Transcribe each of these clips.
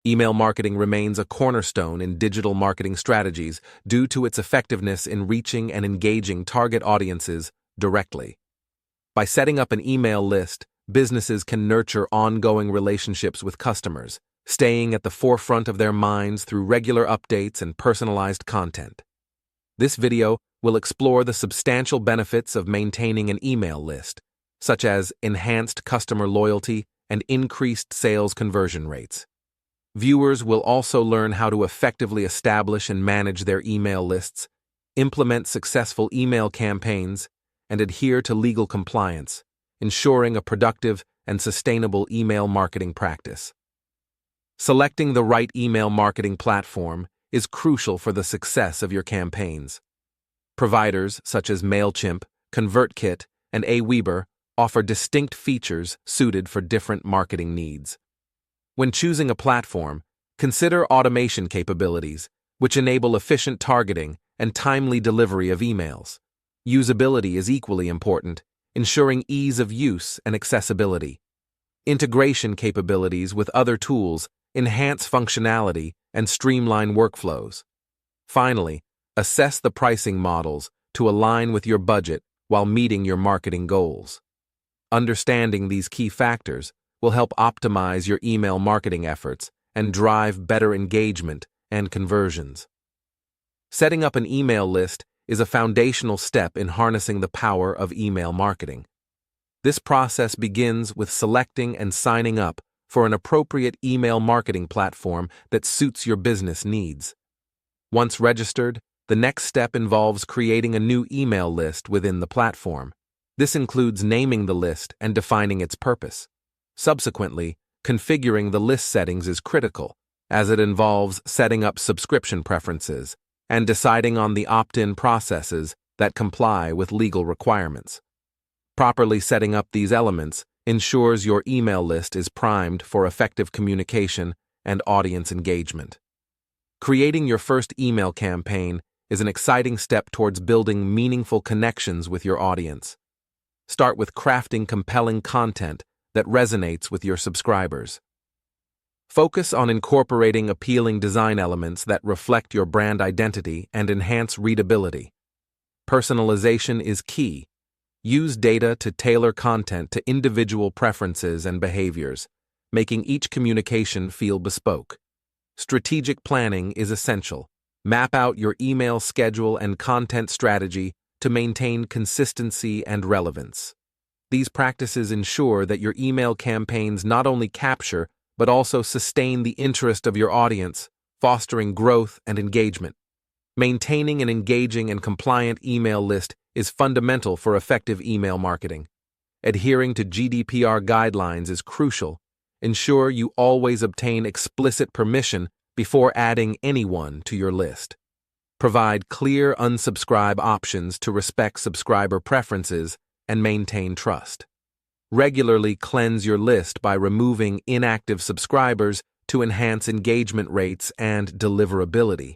Email marketing remains a cornerstone in digital marketing strategies due to its effectiveness in reaching and engaging target audiences directly. By setting up an email list, businesses can nurture ongoing relationships with customers, staying at the forefront of their minds through regular updates and personalized content. This video will explore the substantial benefits of maintaining an email list, such as enhanced customer loyalty and increased sales conversion rates. Viewers will also learn how to effectively establish and manage their email lists, implement successful email campaigns, and adhere to legal compliance, ensuring a productive and sustainable email marketing practice. Selecting the right email marketing platform is crucial for the success of your campaigns. Providers such as MailChimp, ConvertKit, and Aweber offer distinct features suited for different marketing needs. When choosing a platform, consider automation capabilities, which enable efficient targeting and timely delivery of emails. Usability is equally important, ensuring ease of use and accessibility. Integration capabilities with other tools enhance functionality and streamline workflows. Finally, assess the pricing models to align with your budget while meeting your marketing goals. Understanding these key factors will help optimize your email marketing efforts and drive better engagement and conversions. Setting up an email list is a foundational step in harnessing the power of email marketing. This process begins with selecting and signing up for an appropriate email marketing platform that suits your business needs. Once registered, the next step involves creating a new email list within the platform. This includes naming the list and defining its purpose. Subsequently, configuring the list settings is critical, as it involves setting up subscription preferences and deciding on the opt-in processes that comply with legal requirements. Properly setting up these elements ensures your email list is primed for effective communication and audience engagement. Creating your first email campaign is an exciting step towards building meaningful connections with your audience. Start with crafting compelling content that resonates with your subscribers. Focus on incorporating appealing design elements that reflect your brand identity and enhance readability. Personalization is key. Use data to tailor content to individual preferences and behaviors, making each communication feel bespoke. Strategic planning is essential. Map out your email schedule and content strategy to maintain consistency and relevance. These practices ensure that your email campaigns not only capture but also sustain the interest of your audience, fostering growth and engagement. Maintaining an engaging and compliant email list is fundamental for effective email marketing. Adhering to GDPR guidelines is crucial. Ensure you always obtain explicit permission before adding anyone to your list. Provide clear unsubscribe options to respect subscriber preferences and maintain trust. Regularly cleanse your list by removing inactive subscribers to enhance engagement rates and deliverability.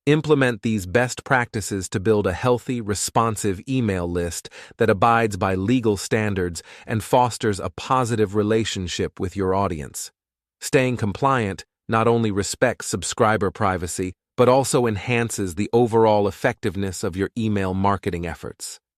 Implement these best practices to build a healthy, responsive email list that abides by legal standards and fosters a positive relationship with your audience. Staying compliant not only respects subscriber privacy, but also enhances the overall effectiveness of your email marketing efforts.